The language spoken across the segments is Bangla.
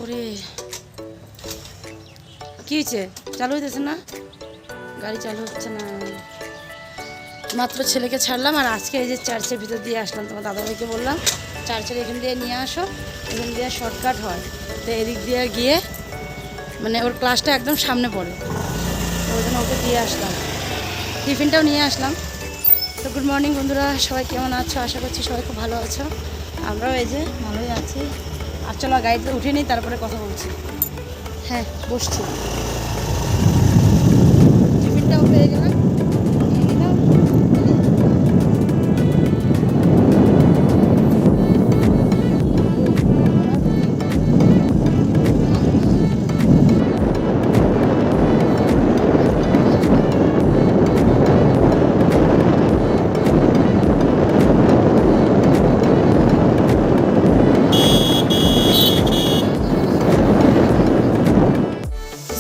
ওরে কি হয়েছে? চালু হইতেছে না, গাড়ি চালু হচ্ছে না। মাত্র ছেলেকে ছাড়লাম আর আজকে এই যে চার্চের ভিতর দিয়ে আসলাম। তোমার দাদাভাইকে বললাম চার্চের এখান দিয়ে নিয়ে আসো, এখান দিয়ে শর্টকাট হয়। তো এদিক দিয়ে গিয়ে মানে ওর ক্লাসটা একদম সামনে পড়ে, তো ওই জন্য ওকে দিয়ে আসলাম, টিফিনটাও নিয়ে আসলাম। তো গুড মর্নিং বন্ধুরা, সবাই কেমন আছো? আশা করছি সবাই খুব ভালো আছো। আমরাও এই যে ভালোই আছি। আর চলো গাড়িতে উঠে নিই, তারপরে কথা বলছি। হ্যাঁ বসছি, টিফিনটাও পেয়ে গেলাম, নিয়ে নিলাম।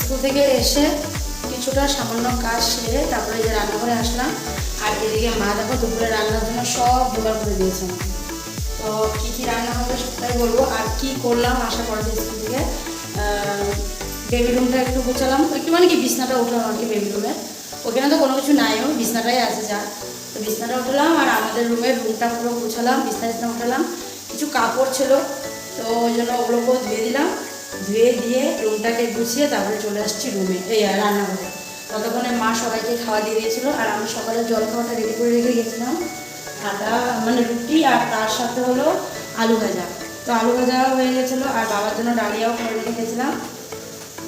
স্কুল থেকে এসে কিছুটা সামান্য কাজ সেরে তারপরে এই যে রান্নাঘরে আসলাম। আর এদিকে মা দেখো দুপুরে রান্নার জন্য সব জোগাড় করে দিয়েছে। তো কী কী রান্না হবে সেটাই বলবো। আর কি করলাম আশা করা যায় স্কুল থেকে, বেবি রুমটা একটু গোছালাম, একটু মানে কি বিছনাটা উঠলাম আর কি বেবি রুমে। ওখানে তো কোনো কিছু নাইও, বিছনাটাই আছে যা। তো বিছনাটা উঠলাম আর আমাদের রুমটা পুরো গোছালাম, বিছনা উঠালাম। কিছু কাপড় ছিল তো ওই জন্য ওগুলোকেও ধুয়ে দিলাম, ধুয়ে দিয়ে রুমটাকে গুছিয়ে তারপরে চলে আসছি রুমে, এই রান্নাঘরে। ততক্ষণে মা সবাইকে খাওয়া দিয়ে দিয়েছিলো আর আমি সকালে জল খাওয়াটা রেডি করে রেখে গেছিলাম। আটা মানে রুটি আর তার সাথে হলো আলু ভাজা। তো আলু ভাজা হয়ে গেছিলো আর বাবার জন্য ডালিয়াও করে রেখেছিলাম।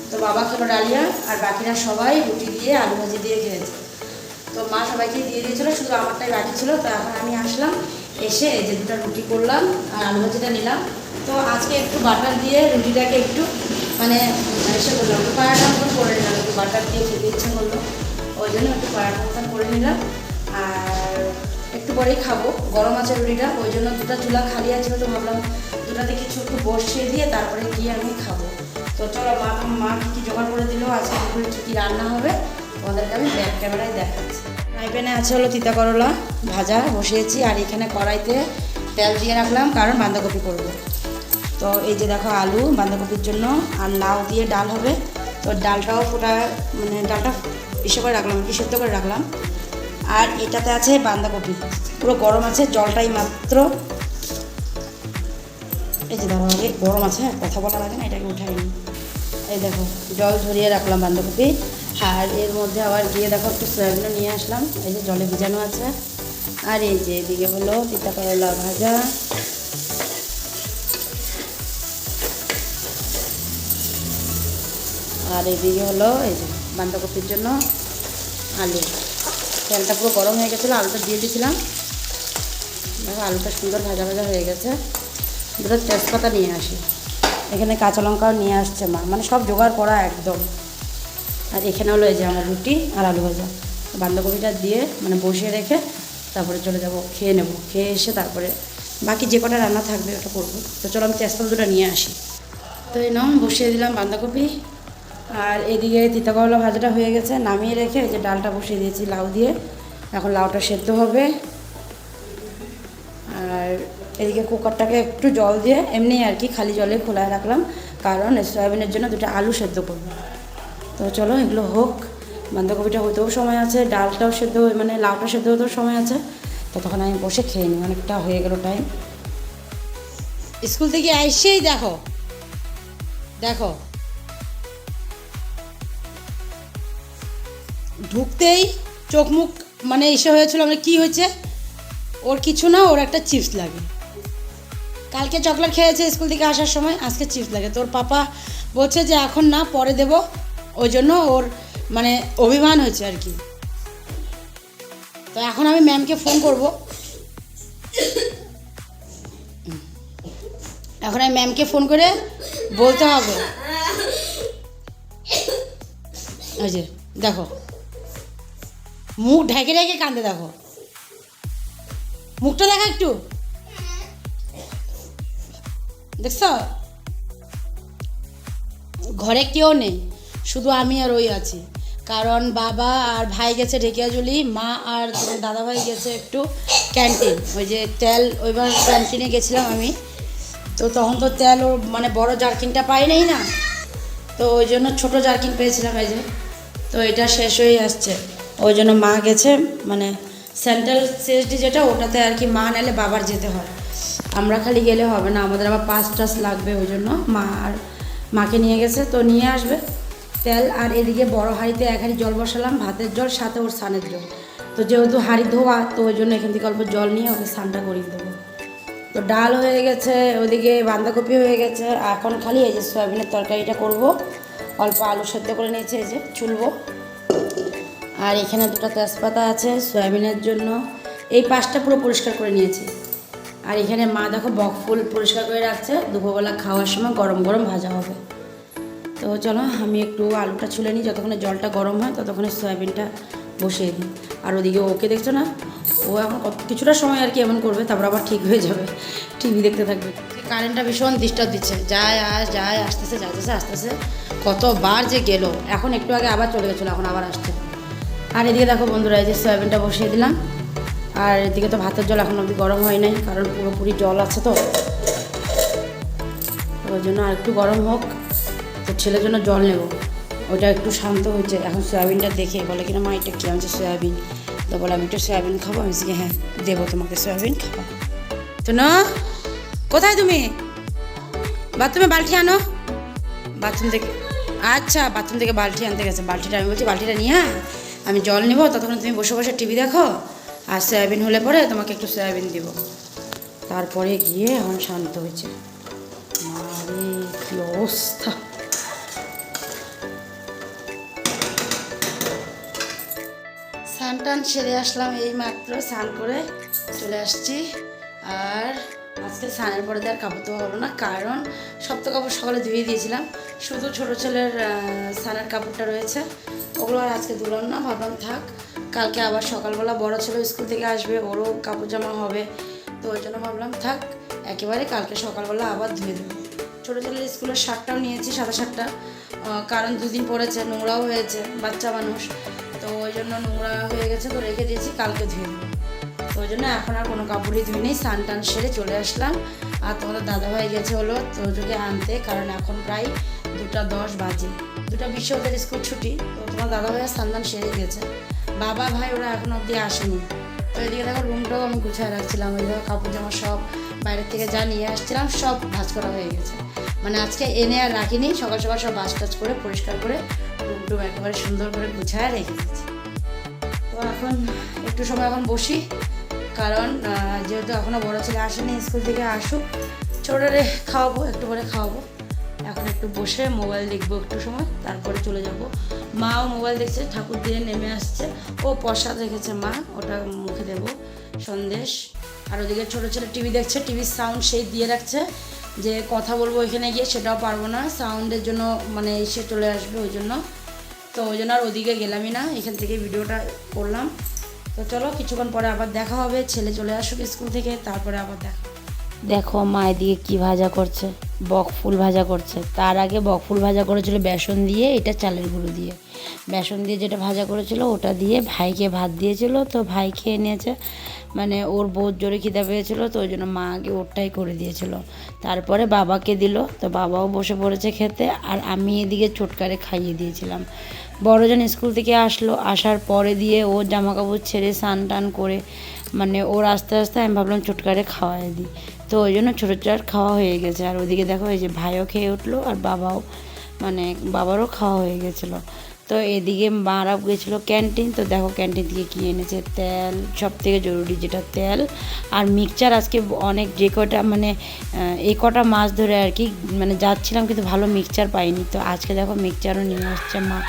তো বাবা খেলো ডালিয়া আর বাকিরা সবাই রুটি দিয়ে আলু ভাজি দিয়ে খেয়েছে। তো মা সবাইকে দিয়ে দিয়েছিলো, শুধু আমারটাই বাকি ছিল। তো এখন আমি আসলাম, এসে এই যে দুটো রুটি করলাম আর আলু ভাজিটা নিলাম। তো আজকে একটু বাটার দিয়ে রুটিটাকে একটু মানে এসে করলাম, একটু পাড়াটা মতন করে নিলাম, একটু বাটার দিয়ে খেতে ইচ্ছা করলো, ওই জন্য একটু পাড়াটা মতন করে নিলাম। আর একটু পরেই খাবো, গরম আছে রুটিটা, ওই জন্য দুটো চুলা খালি আছে, তো ভাবলাম দুটাতে কিছু একটু বসিয়ে দিয়ে তারপরে গিয়ে আমি খাবো। তো চলো মা কী জোগাড় করে দিল, আজকে দুপুরে কী কী রান্না হবে তোমাদেরকে আমি ব্যাক ক্যামেরায় দেখাচ্ছি। ফ্রাই প্যানে আছে হলো তিতা করলা ভাজা বসিয়েছি, আর এখানে কড়াইতে তেল দিয়ে রাখলাম কারণ বাঁধাকপি করবো। তো এই যে দেখো আলু বাঁধাকপির জন্য, আর লাউ দিয়ে ডাল হবে। তো ডালটাও মানে ডালটা ইসে করে রাখলাম, কি সেদ্ধ করে রাখলাম। আর এটাতে আছে বাঁধাকপি, পুরো গরম আছে, জলটাই মাত্র এই যে ধরো আগে গরম আছে, কথা বলা লাগে না, এটাকে উঠাইনি। এই দেখো জল ঝরিয়ে রাখলাম বাঁধাকপি। আর এর মধ্যে আবার গিয়ে দেখো একটু সয়াবিনও নিয়ে আসলাম, এই যে জলে ভিজানো আছে। আর এই যে এদিকে হলো তিতা করলা ভাজা, আর এদিকে হলো এই যে বাঁধাকপির জন্য আলু। তেলটা পুরো গরম হয়ে গেছিলো, আলুটা দিয়ে দিয়েছিলাম। দেখো আলুটা সুন্দর ভাজা ভাজা হয়ে গেছে। দুটো তেজপাতা নিয়ে আসি, এখানে কাঁচা লঙ্কাও নিয়ে আসছে মা, মানে সব জোগাড় করা একদম। আর এখানে হলো এই যে আমার রুটি আর আলু ভাজা, বাঁধাকপিটা দিয়ে মানে বসিয়ে রেখে তারপরে চলে যাব, খেয়ে নেব, খেয়ে এসে তারপরে বাকি যে কটা রান্না থাকবে ওটা করবো। তো চলো আমি তেজপাতা দুটো নিয়ে আসি। তো এই নাও বসিয়ে দিলাম বাঁধাকপি, আর এদিকে তিতা করলা ভাজাটা হয়ে গেছে, নামিয়ে রেখে এই যে ডালটা বসিয়ে দিয়েছি লাউ দিয়ে। এখন লাউটা সেদ্ধ হবে। আর এদিকে কুকারটাকে একটু জল দিয়ে এমনি আর কি খালি জলে খোলায় রাখলাম, কারণ সয়াবিনের জন্য দুটো আলু সেদ্ধ করবো। তো চলো এগুলো হোক, বাঁধাকপিটা হতেও সময় আছে, ডালটাও সেদ্ধ মানে লাউটা সেদ্ধ হতেও সময় আছে। তো তখন আমি বসে খেয়ে নিই, অনেকটা হয়ে গেল টাইম। স্কুল থেকে এসেই দেখো দেখো ঢুকতেই চোখ মুখ মানে এসে হয়েছিল, মানে কী হয়েছে ওর কিছু না, ওর একটা চিপস লাগে। কালকে চকলেট খেয়েছে স্কুল থেকে আসার সময়, আজকে চিপস লাগে। তোর পাপা বলছে যে এখন না পরে দেব, ওই জন্য ওর মানে অভিমান হয়েছে আর কি। তো এখন আমি ম্যামকে ফোন করব, এখন আমি ম্যামকে ফোন করে বলতে হবে। ওই যে দেখো মুখ ঢেকে ঢেকে কান্দে, দেখো মুখটা দেখা একটু, দেখছ? ঘরে কেউ নেই, শুধু আমি আর ওই আছি, কারণ বাবা আর ভাই গেছে ঢেকিয়াজুলি, মা আর দাদাভাই গেছে একটু ক্যান্টিন, ওই যে তেল ওইবার ক্যান্টিনে গেছিলাম আমি। তো তখন তো তেল ওর মানে বড় জার্কিনটা পাই নাই না, তো ওই জন্য ছোটো জার্কিন পেয়েছিলাম এই যে, তো এটা শেষ হয়ে আসছে। ওই জন্য মা গেছে মানে সেন্ট্রাল সিএসডি যেটা, ওটাতে আর কি মা নালে বাবার যেতে হয়, আমরা খালি গেলে হবে না, আমাদের আবার পাস টাস লাগবে, ওই জন্য মা আর মাকে নিয়ে গেছে, তো নিয়ে আসবে তেল। আর এদিকে বড় হাঁড়িতে এক হাঁড়ি জল বসালাম, ভাতের জল সাথে ওর স্নানের জল, তো যেহেতু হাঁড়ি ধোয়া, তো ওই জন্য এখান থেকে অল্প জল নিয়ে ওকে স্নানটা করিয়ে দেবো। তো ডাল হয়ে গেছে, ওদিকে বাঁধাকপি হয়ে গেছে, এখন খালি এই যে সয়াবিনের তরকারিটা করব, অল্প আলু সেদ্ধ করে নিয়েছি, এই যে চুলবো। আর এখানে দুটো তেজপাতা আছে সয়াবিনের জন্য, এই পাশটা পুরো পরিষ্কার করে নিয়েছি। আর এখানে মা দেখো বকফুল পরিষ্কার করে রাখছে, দুপুরবেলা খাওয়ার সময় গরম গরম ভাজা হবে। তো চলো আমি একটু আলুটা ছুলে নিই, যতক্ষণে জলটা গরম হয় ততক্ষণে সয়াবিনটা বসিয়ে দিই। আর ওদিকে ওকে দেখছো না, ও এখন কিছুটা সময় আর কি এমন করবে, তারপর আবার ঠিক হয়ে যাবে, টিভি দেখতে থাকবে। কারেন্টটা ভীষণ ডিস্টার্ব দিচ্ছে, যায় আসতেছে আসতেছে, কতবার যে গেল, এখন একটু আগে আবার চলে গেছিলো, এখন আবার আসছে। আর এদিকে দেখো বন্ধুরা, এই যে সয়াবিনটা বসিয়ে দিলাম, আর এদিকে তো ভাতের জল এখন অবধি গরম হয় নাই, কারণ পুরোপুরি জল আছে, তো ওই জন্য আর একটু গরম হোক, তো ছেলের জন্য জল নেব, ওটা একটু শান্ত হয়েছে। এখন সয়াবিনটা দেখে বলে কিনা মা এটা কী আনছে সয়াবিন, তো বলে আমি একটু সয়াবিন খাবো, আমি বলছি হ্যাঁ দেবো তোমাকে সয়াবিন খাবো। তো না কোথায় তুমি, বাথরুমে বালতি আনো, বাথরুম থেকে, আচ্ছা বাথরুম থেকে বালতি আনতে গেছে, বালতিটা আমি বলছি বালতিটা নিয়ে আমি জল নেবো, ততক্ষণ তুমি বসে বসে টিভি দেখো, আর সয়াবিন হলে পরে তোমাকে একটু সয়াবিন দিব। তারপরে গিয়ে এখন শান্ত হয়েছে। আরে কি অবস্থা, স্নান টান সেরে আসলাম, এই মাত্র স্নান করে চলে আসছি। আর আজকে স্নানের পরে দেওয়ার কাপড় ধোয়া হলো না, কারণ সব তো কাপড় সকালে ধুয়ে দিয়েছিলাম, শুধু ছোটো ছেলের স্নানের কাপড়টা রয়েছে, ওগুলো আর আজকে ধুলাম না, ভাবলাম থাক, কালকে আবার সকালবেলা বড় ছেলে স্কুল থেকে আসবে, ওরও কাপড় জামা হবে, তো ওই জন্য ভাবলাম থাক একেবারে কালকে সকালবেলা আবার ধুয়ে দেবো। ছোটো ছেলের স্কুলের শার্টটাও নিয়েছি, সাদা শার্টটা, কারণ দুদিন পরেছে, নোংরাও হয়েছে, বাচ্চা মানুষ, তো ওই জন্য নোংরা হয়ে গেছে, তো রেখে দিয়েছি, কালকে ধুয়ে দেবো। তো ওই জন্য এখন আর কোনো কাপড়ই ধুই নেই, স্নান টান সেরে চলে আসলাম। আর তোমাদের দাদাভাই গেছে হলো তোজোকে আনতে, কারণ এখন প্রায় 2:10 বাজে, 2:20 ওদের স্কুল ছুটি, তো তোমার দাদাভাই স্নান টান সেরে গেছে, বাবা ভাই ওরা এখন অবধি আসেনি। তো এদিকে দেখো রুমটাও আমি গুছিয়ে রাখছিলাম, ওই দেখো কাপড় জামা সব বাইরের থেকে যা নিয়ে আসছিলাম সব ভাঁজ করা হয়ে গেছে, মানে আজকে এনে আর রাখিনি, সকাল সকাল সব ভাঁজ টাজ করে পরিষ্কার করে রুমটুম একেবারে সুন্দর করে গুছিয়ে রেখে দিচ্ছি। তো এখন একটু সময় এখন বসি, কারণ যেহেতু এখনও বড়ো ছেলে আসেনি স্কুল থেকে, আসুক, ছোটোরে খাওয়াবো, একটু পরে খাওয়াবো, এখন একটু বসে মোবাইল দেখবো একটু সময়, তারপরে চলে যাব। মাও মোবাইল দেখছে, ঠাকুর দিয়ে নেমে আসছে, ও প্রসাদ রেখেছে মা, ওটা মুখে দেবো সন্দেশ। আর ওদিকে ছোটো ছেলে টিভি দেখছে, টিভির সাউন্ড সেই দিয়ে রাখছে, যে কথা বলবো এখানে গিয়ে সেটাও পারবো না, সাউন্ডের জন্য মানে এসে চলে আসবে, ওই জন্য, তো ওই জন্য আর ওদিকে গেলামই না, এখান থেকে ভিডিওটা করলাম। তো চলো কিছুক্ষণ পরে আবার দেখা হবে, ছেলে চলে আসুক স্কুল থেকে, তারপরে আবার দেখো মা এদিকে কী ভাজা করছে, বকফুল ভাজা করছে। তার আগে বকফুল ভাজা করেছিল বেসন দিয়ে, এটা চালের গুঁড়ো দিয়ে, বেসন দিয়ে যেটা ভাজা করেছিল ওটা দিয়ে ভাইকে ভাত দিয়েছিল, তো ভাই খেয়ে নিয়েছে, মানে ওর বহুত জোরে খিদে পেয়েছিল, তো ওই জন্য মা আগে ওরটাই করে দিয়েছিল, তারপরে বাবাকে দিল, তো বাবাও বসে পড়েছে খেতে, আর আমি এদিকে ছোটকারে খাইয়ে দিয়েছিলাম। বড়জন স্কুল থেকে আসলো, আসার পরে দিয়ে ও জামা কাপড় ছেড়ে স্নান টান করে, মানে ওর আস্তে আস্তে আমি ভাবলাম ছোটকারে খাওয়াই দিই, তো ওই জন্য ছোটোটার খাওয়া হয়ে গেছে। আর ওদিকে দেখো এই যে ভাইও খেয়ে উঠলো, আর বাবাও, মানে বাবারও খাওয়া হয়ে গেছিলো। তো এদিকে মারা গেছিলো ক্যান্টিন, তো দেখো ক্যান্টিন থেকে কী এনেছে, তেল, সব থেকে জরুরি যেটা তেল, আর মিক্সচার। আজকে অনেক যে কটা মানে এই কটা মাছ ধরে আর কি মানে যাচ্ছিলাম, কিন্তু ভালো মিক্সচার পাইনি, তো আজকে দেখো মিক্সচারও নিয়ে আসছে মা,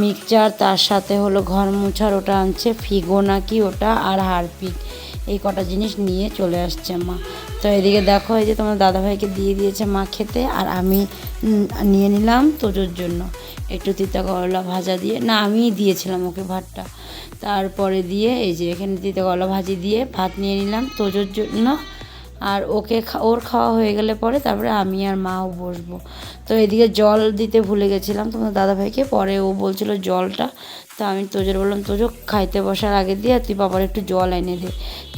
মিক্সচার, তার সাথে হলো ঘর মোছার ওটা আনছে, ফিগো নাকি ওটা, আর হারপিক, এই কটা জিনিস নিয়ে চলে আসছে মা। তো এদিকে দেখো এই যে তোমার দাদাভাইকে দিয়ে দিয়েছে মা খেতে, আর আমি নিয়ে নিলাম তোজোর জন্য একটু তিতা করলা ভাজা দিয়ে, না আমিই দিয়েছিলাম ওকে ভাতটা, তারপরে দিয়ে এই যে এখানে তিতা করলা ভাজি দিয়ে ভাত নিয়ে নিলাম তোজোর জন্য, আর ওর খাওয়া হয়ে গেলে পরে তারপরে আমি আর মাও বসবো। তো এদিকে জল দিতে ভুলে গেছিলাম তোমার দাদাভাইকে, পরে ও বলছিল জলটা, তা আমি তোজোর বললাম তোজো খাইতে বসার আগে দিয়ে তুই পাপার একটু জল এনে দে,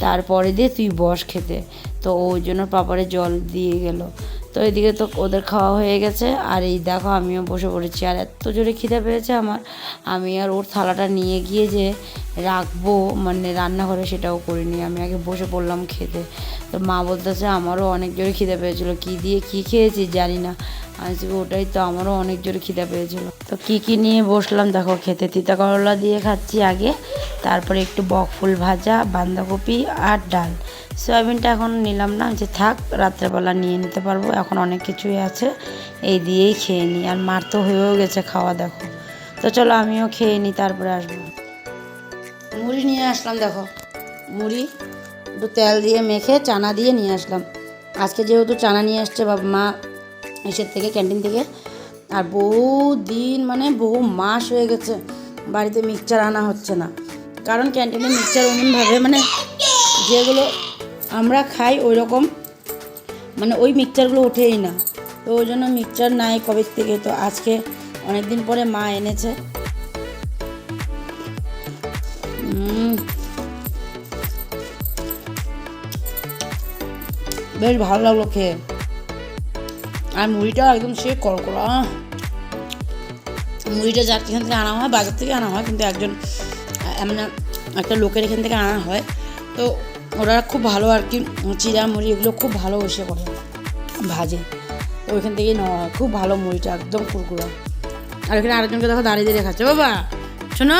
তারপরে দিয়ে তুই বস খেতে। তো ওই জন্য পাপারে জল দিয়ে গেল। তো এদিকে তো ওদের খাওয়া হয়ে গেছে, আর এই দেখো আমিও বসে পড়েছি। আর এত জোরে খিদে পেয়েছে আমার, আমি আর ওর থালাটা নিয়ে গিয়ে যে রাখবো মানে রান্নাঘরে সেটাও করিনি, আমি আগে বসে পড়লাম খেতে। তো মা বলতেছে আমারও অনেক জোরে খিদে পেয়েছিলো, কী দিয়ে কী খেয়েছি জানি না। আমি ওটাই তো, আমারও অনেক জোরে খিদে পেয়েছিলো। তো কী নিয়ে বসলাম দেখো খেতে, তিতা করলা দিয়ে খাচ্ছি আগে, তারপরে একটু বকফুল ভাজা, বাঁধাকপি আর ডাল। সয়াবিনটা এখন নিলাম না, যে থাক রাত্রেবেলা নিয়ে নিতে পারবো, এখন অনেক কিছুই আছে, এই দিয়েই খেয়ে নিই। আর মার তো হয়েও গেছে খাওয়া দেখো। তো চলো আমিও খেয়ে নিই, তারপরে আসবো। মুড়ি নিয়ে আসলাম দেখো, মুড়ি একটু তেল দিয়ে মেখে চানা দিয়ে নিয়ে আসলাম। আজকে যেহেতু চানা নিয়ে আসছে বাবা মা এসের থেকে, ক্যান্টিন থেকে, আর বহু দিন মানে বহু মাস হয়ে গেছে বাড়িতে মিক্সচার আনা হচ্ছে না, কারণ ক্যান্টিনে মিক্সচার এমনভাবে মানে যেগুলো আমরা খাই ওই রকম মানে ওই মিক্সচারগুলো ওঠেই না। তো ওই জন্য মিক্সচার নাই কবে থেকে, তো আজকে অনেক দিন পরে মা এনেছে। বেশ ভালো লাগলো খেয়ে, আর মুড়িটা একদম সে কড়কড়া। মুড়িটা যার এখান থেকে আনা হয়, বাজার থেকে আনা হয়, কিন্তু একজন এমন একটা লোকের এখান থেকে আনা হয়, তো ওরা খুব ভালো আর কি চিড়া মুড়ি এগুলো খুব ভালো বসে করে ভাজে, তো ওইখান থেকেই নেওয়া হয়। খুব ভালো মুড়িটা, একদম কুরকুরা। আর এখানে আরেকজনকে দেখো দাঁড়িয়ে দাঁড়িয়ে খাচ্ছে। বাবা শোনো,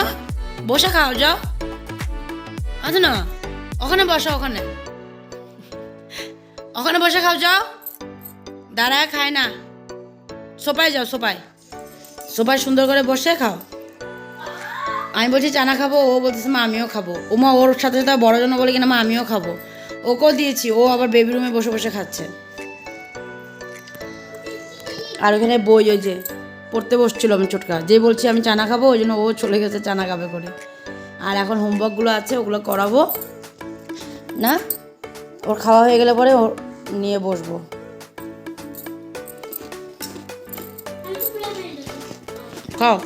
বসে খাও, যাও আচ্ছা না, ওখানে বসো, ওখানে ওখানে বসে খাও, যাও, দাঁড়ায় খায় না, সোফায় যাও, সোফায় সোফায় সুন্দর করে বসে খাও। আমি বলছি চানা খাবো, ও বলতেছে মা আমিও খাবো। ও মা ওর সাথে সাথে বড় জন্য বলে কিনা মা আমিও খাবো, ওকেও দিয়েছি, ও আবার বেবি রুমে বসে বসে খাচ্ছে। আর ওখানে বই ওই যে পড়তে বসছিল আমি ছোটকা, যে বলছি আমি চানা খাবো, ওই জন্য ও চলে গেছে চানা খাবে করে। আর এখন হোমওয়ার্কগুলো আছে, ওগুলো করাবো না, ওর খাওয়া হয়ে গেলে পরে ওর নিয়ে বসবো। খাও,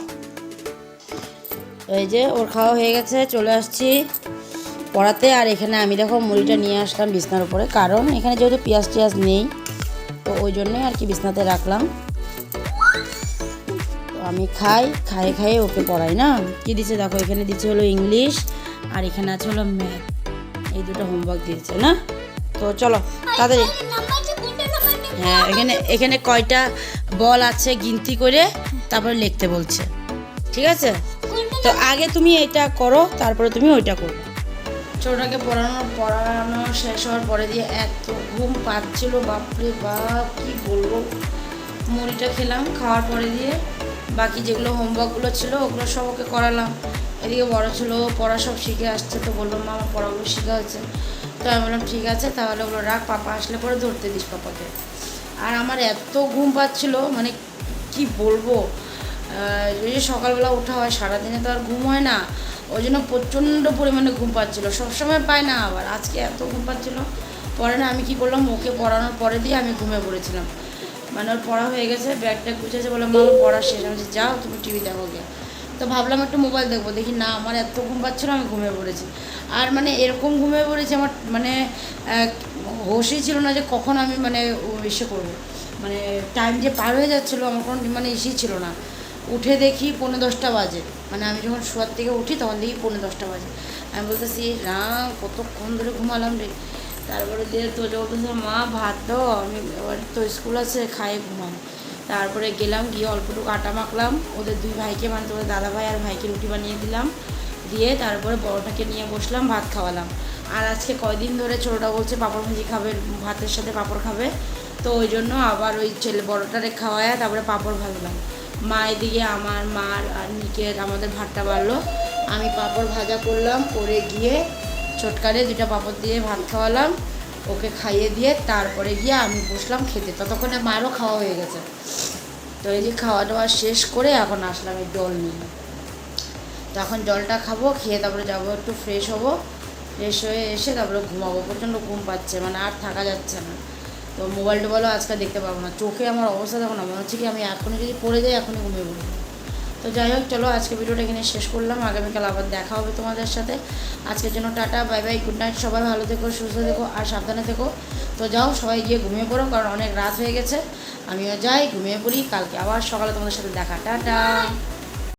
এই যে ওর খাওয়া হয়ে গেছে, চলে আসছি পড়াতে। আর এখানে আমি দেখো মুড়িটা নিয়ে আসলাম বিছনার উপরে, কারণ এখানে যেহেতু পেঁয়াজ টিয়াজ নেই, তো ওই জন্যই আর কি বিছনাতে রাখলাম। তো আমি খাইয়ে ওকে পড়াই না। কি দিচ্ছে দেখো, এখানে দিচ্ছে হলো ইংলিশ, আর এখানে আছে হলো ম্যাথ, এই দুটো হোমওয়ার্ক দিয়েছে না। তো চলো তাড়াতাড়ি, হ্যাঁ এখানে কয়টা বল আছে গিনতি করে তারপরে লিখতে বলছে, ঠিক আছে? তো আগে তুমি এটা করো, তারপরে তুমি ওইটা করো। ছোটটাকে পড়ানো শেষ হওয়ার পরে দিয়ে এত ঘুম পাচ্ছিল, বাপরে বাপ কি বলবো। মুড়িটা খেলাম, খাওয়ার পরে দিয়ে বাকি যেগুলো হোমওয়ার্কগুলো ছিল ওগুলো সব ওকে করালাম। এদিকে বড় ছিল, পড়া সব শিখে আসছে, তো বললো মা আমার পড়াগুলো শেখা হয়েছে। তো আমি বললাম ঠিক আছে, তাহলে ওগুলো রাখ, পাপা আসলে পরে ধরতে দিস পাপাকে। আর আমার এত ঘুম পাচ্ছিল মানে কি বলবো, ওই যে সকালবেলা ওঠা হয়, সারাদিনে তো আর ঘুম হয় না, ওই জন্য প্রচণ্ড পরিমাণে ঘুম পাচ্ছিলো। সবসময় পায় না, আবার আজকে এত ঘুম পাচ্ছিলো। পরে না আমি কি করলাম, ওকে পড়ানোর পরে দিয়ে আমি ঘুমিয়ে পড়েছিলাম। মানে ওর পড়া হয়ে গেছে, ব্যাগটা গুছেছে, বলে মা আমার পড়া শেষ। আমি যাও তুমি টিভি দেখো গিয়ে। তো ভাবলাম একটু মোবাইল দেখবো, দেখি না আমার এত ঘুম পাচ্ছিলো, আমি ঘুমিয়ে পড়েছি। আর মানে এরকম ঘুমিয়ে পড়েছি, আমার মানে হোশই ছিল না যে কখন আমি মানে এসে করবো, মানে টাইম যে পার হয়ে যাচ্ছিলো আমার কোনো মানে ইসেই ছিল না। উঠে দেখি 9:45 বাজে, মানে আমি যখন শোয়ার থেকে উঠি তখন দেখি 9:45 বাজে। আমি বলতেছি রাম কতক্ষণ ধরে ঘুমালাম রে। তারপরে দিয়ে তো বলতেছে মা ভাত দাও, আমি এবার তো স্কুল আছে খাইয়ে ঘুমাম। তারপরে গেলাম, গিয়ে অল্পটুকু আটা মাখলাম, ওদের দুই ভাইকে মানে তোদের দাদা ভাই আর ভাইকে রুটি বানিয়ে দিলাম, দিয়ে তারপরে বড়টাকে নিয়ে বসলাম, ভাত খাওয়ালাম। আর আজকে কয়দিন ধরে ছোটোটা বলছে পাঁপড় ভাজি খাবে, ভাতের সাথে পাঁপড় খাবে, তো ওই জন্য আবার ওই ছেলে বড়টারে খাওয়ায় তারপরে পাঁপড় ভাজলাম। মা এদিকে আমার মার আর নিকের আমাদের ভাতটা বাড়লো, আমি পাঁপড় ভাজা করলাম, করে গিয়ে ছোটকারে 2টা পাঁপড় দিয়ে ভাত খাওয়ালাম, ওকে খাইয়ে দিয়ে তারপরে গিয়ে আমি বসলাম খেতে। ততক্ষণে মারও খাওয়া হয়ে গেছে। তো এই যে খাওয়া দাওয়া শেষ করে এখন আসলাম এই জল নিয়ে। তো এখন জলটা খাবো, খেয়ে তারপরে যাবো একটু ফ্রেশ হবো, ফ্রেশ হয়ে এসে তারপরে ঘুমাবো। প্রচণ্ড ঘুম পাচ্ছে, মানে আর থাকা যাচ্ছে না। তো মোবাইল টোবাইলও আজকে দেখতে পাবো না, চোখে আমার অবস্থা দেখো না, মনে হচ্ছে কি আমি এখনই যদি পড়ে যাই এখনই ঘুমিয়ে পড়বো। তো যাই হোক, চলো আজকে ভিডিওটা এখানে শেষ করলাম। আগামীকাল আবার দেখা হবে তোমাদের সাথে। আজকের জন্য tata, bye bye, good night. সবাই ভালো থেকো, সুস্থ থেকো আর সাবধানে থেকো। তো যাও সবাই গিয়ে ঘুমিয়ে পড়ো, কারণ অনেক রাত হয়ে গেছে। আমিও যাই ঘুমিয়ে পড়ি, কালকে আবার সকালে তোমাদের সাথে দেখা। টাটা।